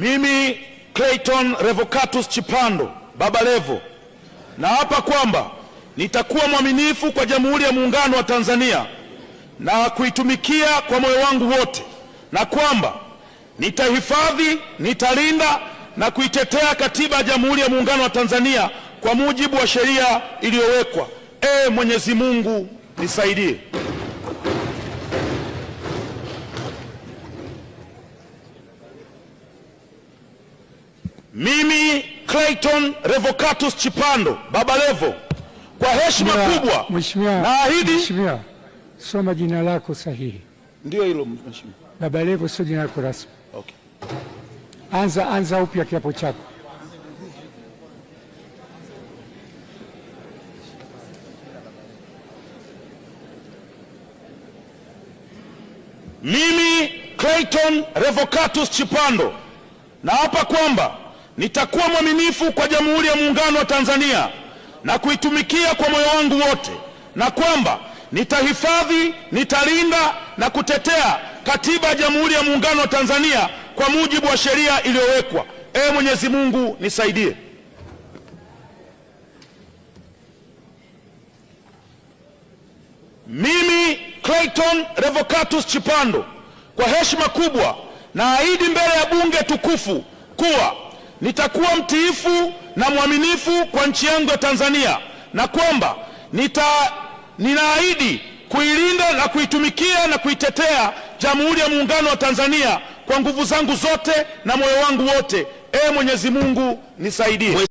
Mimi Clayton Revocatus Chipando Baba Levo naapa kwamba nitakuwa mwaminifu kwa Jamhuri ya Muungano wa Tanzania na kuitumikia kwa moyo wangu wote, na kwamba nitahifadhi, nitalinda na kuitetea Katiba ya Jamhuri ya Muungano wa Tanzania kwa mujibu wa sheria iliyowekwa. Mwenyezi Mungu nisaidie. Mimi Clayton Revocatus Chipando Baba Levo kwa heshima kubwa naahidi. Mheshimiwa, soma jina lako sahihi. Ndio hilo mheshimiwa. Baba Levo sio jina lako rasmi. Okay. Anza upya kiapo chako. Mimi Clayton Revocatus Chipando naapa kwamba nitakuwa mwaminifu kwa Jamhuri ya Muungano wa Tanzania na kuitumikia kwa moyo wangu wote, na kwamba nitahifadhi, nitalinda na kutetea Katiba ya Jamhuri ya Muungano wa Tanzania kwa mujibu wa sheria iliyowekwa. Mwenyezi Mungu nisaidie. Mimi Clayton Revocatus Chipando kwa heshima kubwa naahidi mbele ya bunge tukufu kuwa nitakuwa mtiifu na mwaminifu kwa nchi yangu ya Tanzania, na kwamba ninaahidi kuilinda na kuitumikia na kuitetea Jamhuri ya Muungano wa Tanzania kwa nguvu zangu zote na moyo wangu wote. Mwenyezi Mungu nisaidie.